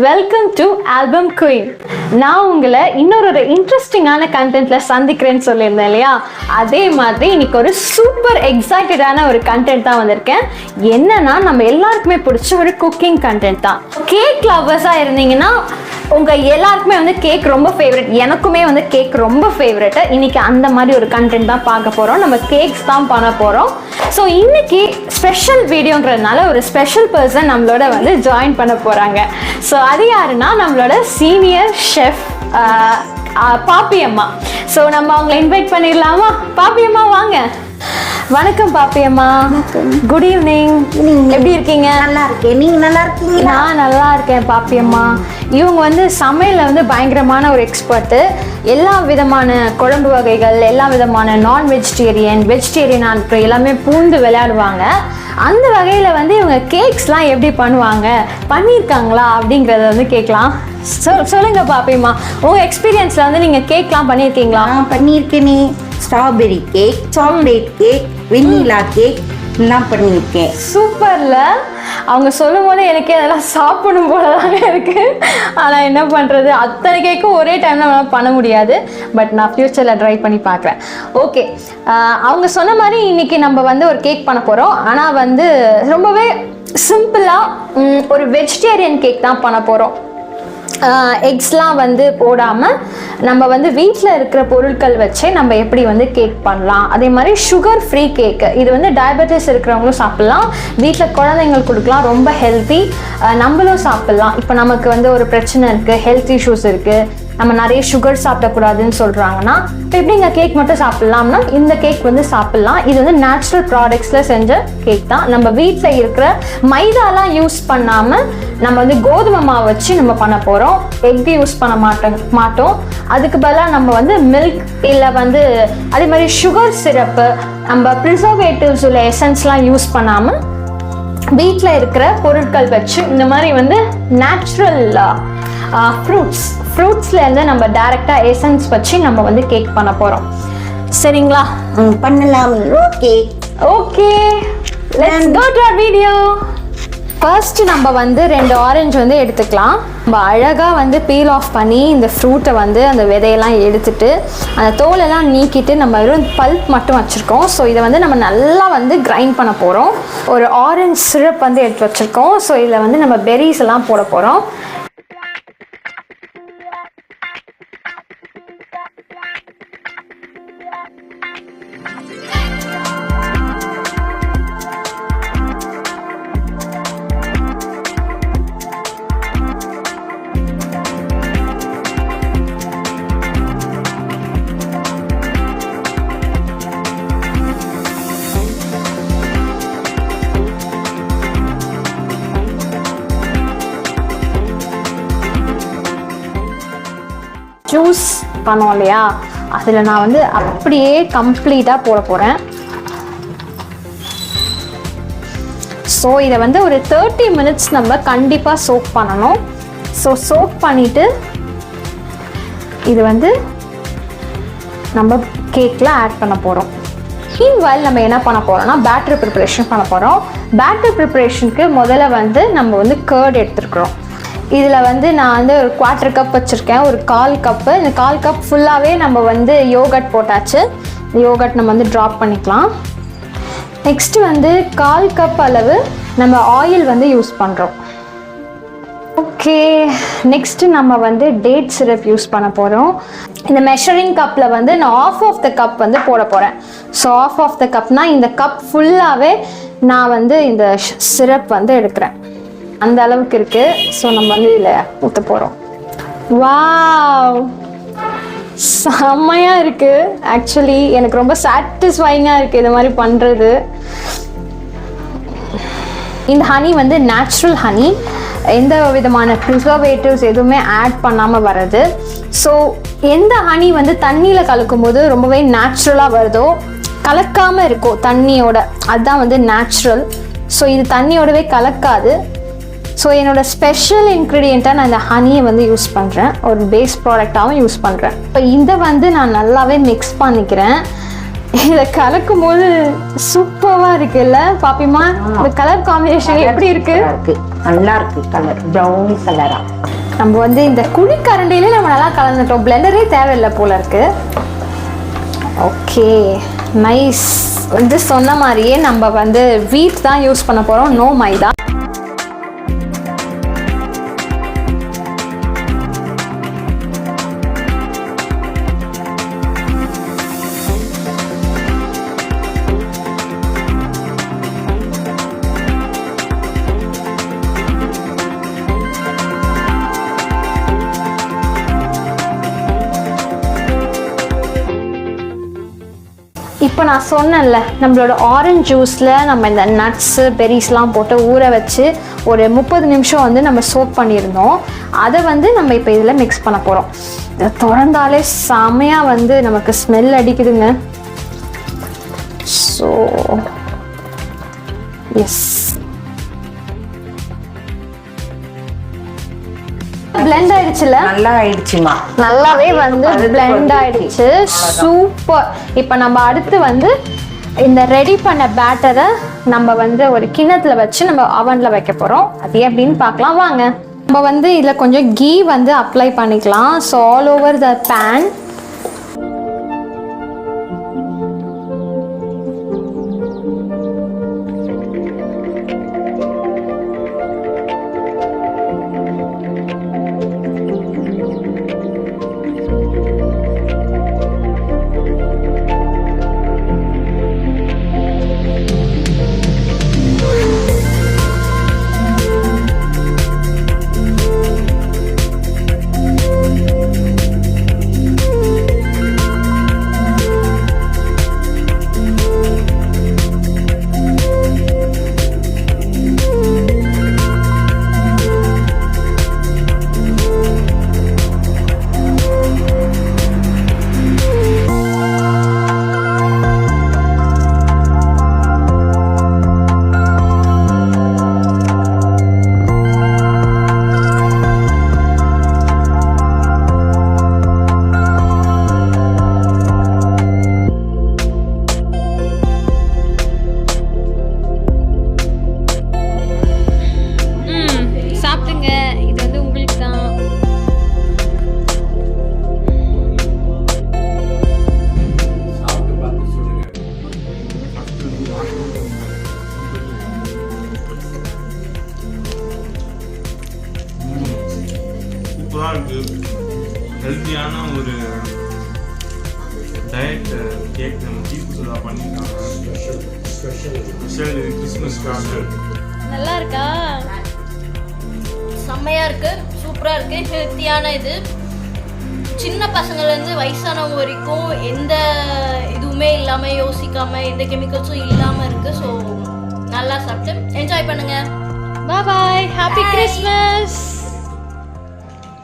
Welcome to album queen. நான் உங்களை இன்னொரு இன்ட்ரெஸ்டிங்கான கண்டென்ட்ல சந்திக்கிறேன்னு சொல்லியிருந்தேன் இல்லையா, அதே மாதிரி இன்னைக்கு ஒரு சூப்பர் எக்ஸைட்டடான ஒரு கண்டென்ட் தான் வந்திருக்கேன். என்னன்னா, நம்ம எல்லாருக்குமே பிடிச்ச ஒரு குக்கிங் கண்டென்ட் தான். கேக் லவ்வர்ஸா இருந்தீங்கன்னா உங்க எல்லாருக்குமே வந்து கேக் ரொம்ப ஃபேவரட். எனக்குமே வந்து கேக் ரொம்ப ஃபேவரட். இன்னைக்கு அந்த மாதிரி ஒரு கண்டென்ட் தான் பார்க்க போறோம். நம்ம கேக்ஸ் தான் பண்ண போறோம். ஸோ இன்னைக்கு ஸ்பெஷல் வீடியோங்கிறதுனால ஒரு ஸ்பெஷல் பர்சன் நம்மளோட வந்து ஜாயின் பண்ண போறாங்க. ஸோ அது யாருன்னா நம்மளோட சீனியர் ஷெஃப் பாப்பி அம்மா. ஸோ நம்ம அவங்களை இன்வைட் பண்ணிடலாமா? பாப்பி அம்மா வாங்க. வணக்கம் பாப்பி அம்மா. Good evening. எப்படி இருக்கீங்க? நல்லா இருக்கேன். நீங்க நல்லா இருக்கீங்க? நான் நல்லா இருக்கேன் பாப்பி அம்மா. இவங்க வந்து சமையல்ல வந்து பயங்கரமான ஒரு எக்ஸ்பர்ட்டு. எல்லா விதமான குழம்பு வகைகள், எல்லா விதமான நான் வெஜிடேரியன், வெஜிடேரியன் ஆட்கள் எல்லாமே பூந்து விளையாடுவாங்க. அந்த வகையில் வந்து இவங்க கேக்ஸ்லாம் எப்படி பண்ணுவாங்க, பண்ணியிருக்காங்களா அப்படிங்கிறத வந்து கேட்கலாம். சொல்லுங்க பாப்பிம்மா, உங்கள் எக்ஸ்பீரியன்ஸில் வந்து நீங்கள் கேக்லாம் பண்ணியிருக்கீங்களா? பண்ணியிருக்கேனே. Strawberry cake, chocolate cake, vanilla cake எல்லாம் பண்ணியிருக்கேன். சூப்பர்ல. அவங்க சொல்லும் போது எனக்கே அதெல்லாம் சாப்பிடும் போல தானே இருக்கு. ஆனால் என்ன பண்ணுறது, அத்தனை கேக்கும் ஒரே டைம்ல நம்மளால் பண்ண முடியாது. பட் நான் ஃப்யூச்சரில் ட்ரை பண்ணி பார்க்குறேன். ஓகே, அவங்க சொன்ன மாதிரி இன்னைக்கு நம்ம வந்து ஒரு கேக் பண்ண போகிறோம். ஆனால் வந்து ரொம்பவே சிம்பிளாக ஒரு வெஜிடேரியன் கேக் தான் பண்ண போகிறோம். எக்ஸ்லாம் வந்து போடாமல் நம்ம வந்து வீட்டில் இருக்கிற பொருட்கள் வச்சே நம்ம எப்படி வந்து கேக் பண்ணலாம். அதே மாதிரி சுகர் ஃப்ரீ கேக்கு, இது வந்து டயபெட்டிஸ் இருக்கிறவங்களும் சாப்பிட்லாம், வீட்டில் குழந்தைங்களுக்கு கொடுக்கலாம், ரொம்ப ஹெல்த்தி. நம்மளும் சாப்பிட்லாம். இப்போ நமக்கு வந்து ஒரு பிரச்சனை இருக்குது, ஹெல்த் இஷ்யூஸ் இருக்குது, நம்ம நிறைய சுகர் சாப்பிடக்கூடாதுன்னு சொல்கிறாங்கன்னா, இப்போ எப்படிங்க கேக் மட்டும் சாப்பிட்லாம்னா இந்த கேக் வந்து சாப்பிட்லாம். இது வந்து நேச்சுரல் ப்ராடக்ட்ஸில் செஞ்ச கேக் தான். நம்ம வீட்டில் இருக்கிற மைதாலாம் யூஸ் பண்ணாமல் நம்ம வந்து கோதுமை மாவு வச்சு நம்ம பண்ண போகிறோம். எக் யூஸ் பண்ண மாட்டோம். அதுக்கு பதிலாக நம்ம வந்து மில்க் இல்லை வந்து அதே மாதிரி சுகர் சிரப்பு, நம்ம ப்ரிசர்வேட்டிவ்ஸ் உள்ள எசன்ஸ்லாம் யூஸ் பண்ணாமல் வீட்டில் இருக்கிற பொருட்கள் வச்சு இந்த மாதிரி வந்து நேச்சுரல் ஃப்ரூட்ஸ்லேருந்து நம்ம டைரெக்டாக எசன்ஸ் வச்சு நம்ம வந்து கேக் பண்ண போகிறோம். சரிங்களா? பண்ணலாம். Okay okay, let's go to our video. First நம்ம வந்து 2 ஆரஞ்சு வந்து எடுத்துக்கலாம். நம்ம அழகாக வந்து பீல் ஆஃப் பண்ணி இந்த ஃப்ரூட்டை வந்து அந்த விதையெல்லாம் எடுத்துட்டு அந்த தோலெல்லாம் நீக்கிட்டு நம்ம வெறும் பல்ப் மட்டும் வச்சுருக்கோம். ஸோ இதை வந்து நம்ம நல்லா வந்து கிரைண்ட் பண்ண போகிறோம். ஒரு ஆரஞ்சு சிரப் வந்து எடுத்து வச்சுருக்கோம். ஸோ இதில் வந்து நம்ம பெரிஸ் எல்லாம் போட போகிறோம். ஜூஸ் பண்ணோம் இல்லையா, அதில் நான் வந்து அப்படியே கம்ப்ளீட்டாக போட போகிறேன். ஸோ இதை வந்து ஒரு 30 மினிட்ஸ் நம்ம கண்டிப்பாக சோக் பண்ணணும். ஸோ சோக் பண்ணிவிட்டு இது வந்து நம்ம கேக்கில் ஆட் பண்ண போகிறோம். மீன்வைல் நம்ம என்ன பண்ண போகிறோம்னா பேட்டர் ப்ரிப்பரேஷன் பண்ண போகிறோம். பேட்டர் ப்ரிப்பரேஷனுக்கு முதல்ல வந்து நம்ம வந்து கர்ட் எடுத்துருக்குறோம். இதில் வந்து நான் வந்து ஒரு 1/4 கப் வச்சுருக்கேன், ஒரு 1/4 கப்பு. இந்த 1/4 கப் ஃபுல்லாகவே நம்ம வந்து யோகட் போட்டாச்சு. யோகட் நம்ம வந்து ட்ராப் பண்ணிக்கலாம். நெக்ஸ்ட்டு வந்து 1/4 கப் அளவு நம்ம ஆயில் வந்து யூஸ் பண்ணுறோம். ஓகே, நெக்ஸ்ட்டு நம்ம வந்து டேட் சிரப் யூஸ் பண்ண போகிறோம். இந்த மெஷரிங் கப்பில் வந்து நான் ஆஃப் ஆஃப் த கப் வந்து போட போகிறேன். ஸோ ஆஃப் ஆஃப் த கப்னால் இந்த கப் ஃபுல்லாகவே நான் வந்து இந்த சிரப் வந்து எடுக்கிறேன். அந்த அளவுக்கு இருக்கு. ஸோ நம்ம வந்து இதில் ஊற்ற போகிறோம். வாவ், செம்மையாக இருக்குது. ஆக்சுவலி எனக்கு ரொம்ப சாட்டிஸ்ஃபைங்காக இருக்குது இது மாதிரி பண்ணுறது. இந்த ஹனி வந்து நேச்சுரல் ஹனி, எந்த விதமான ப்ரிசர்வேட்டிவ்ஸ் எதுவுமே ஆட் பண்ணாமல் வர்றது. ஸோ எந்த ஹனி வந்து தண்ணியில் கலக்கும் போது ரொம்பவே நேச்சுரலாக வருதோ, கலக்காமல் இருக்கும் தண்ணியோட, அதுதான் வந்து நேச்சுரல். ஸோ இது தண்ணியோடவே கலக்காது. ஸோ என்னோட ஸ்பெஷல் இன்க்ரீடியண்ட்டாக நான் இந்த ஹனியை வந்து யூஸ் பண்ணுறேன், ஒரு பேஸ் ப்ராடக்டாகவும் யூஸ் பண்ணுறேன். இப்போ இதை வந்து நான் நல்லாவே மிக்ஸ் பண்ணிக்கிறேன். இதை கலக்கும் போது சூப்பராக இருக்குல்ல பாப்பிமா? இந்த கலர் காம்பினேஷன் எப்படி இருக்கு? நல்லா இருக்கு கலர், ப்ரௌன் கலரா. நம்ம வந்து இந்த குழிக்கரண்டிலே நம்ம நல்லா கலந்துட்டோம், பிளெண்டரே தேவையில்லை போல இருக்கு. Okay nice. வந்து சொன்ன மாதிரியே நம்ம வந்து வீட் தான் யூஸ் பண்ண போகிறோம், நோ மைதா. இப்போ நான் சொன்னேன்ல, நம்மளோட ஆரஞ்சு ஜூஸில் நம்ம இந்த நட்ஸு பெரிஸ்லாம் போட்டு ஊற வச்சு ஒரு 30 நிமிஷம் வந்து நம்ம சோக் பண்ணியிருந்தோம். அதை வந்து நம்ம இப்போ இதில் மிக்ஸ் பண்ண போகிறோம். இதை திறந்தாலே செமையாக வந்து நமக்கு ஸ்மெல் அடிக்குதுங்க. ஸோ எஸ், பிளெண்ட் ஆயிடுச்சுல, நல்லா ஆயிடுச்சுமா, நல்லாவே வந்து பிளெண்ட் ஆயிடுச்சு. சூப்பர். இப்போ நம்ம அடுத்து வந்து இந்த ரெடி பண்ண பேட்டரை நம்ம வந்து ஒரு கிண்ணத்துல வச்சு நம்ம அவன்ல வைக்க போறோம். அது எப்படின்னு பார்க்கலாம் வாங்க. நம்ம வந்து இதில் கொஞ்சம் கீ வந்து அப்ளை பண்ணிக்கலாம். So all over the pan. ஹெல்த்தியான ஒரு டயட் கேக் நம்ம பீப்புள்ஸாக பண்ணியிருக்காங்க. ஸ்பெஷல் இது கிறிஸ்மஸ்க்காக. நல்லா இருக்கா? செம்மையா இருக்கு, சூப்பரா இருக்கு, ஹெல்த்தியான இது. சின்ன பசங்கள்லேருந்து வயசானவங்க வரைக்கும் எந்த இதுவுமே இல்லாமல், யோசிக்காம, எந்த கெமிக்கல்ஸும் இல்லாமல் இருக்கு. ஸோ நல்லா சாப்பிட்டு என்ஜாய் பண்ணுங்க. பாய் பாய், ஹாப்பி கிறிஸ்மஸ்.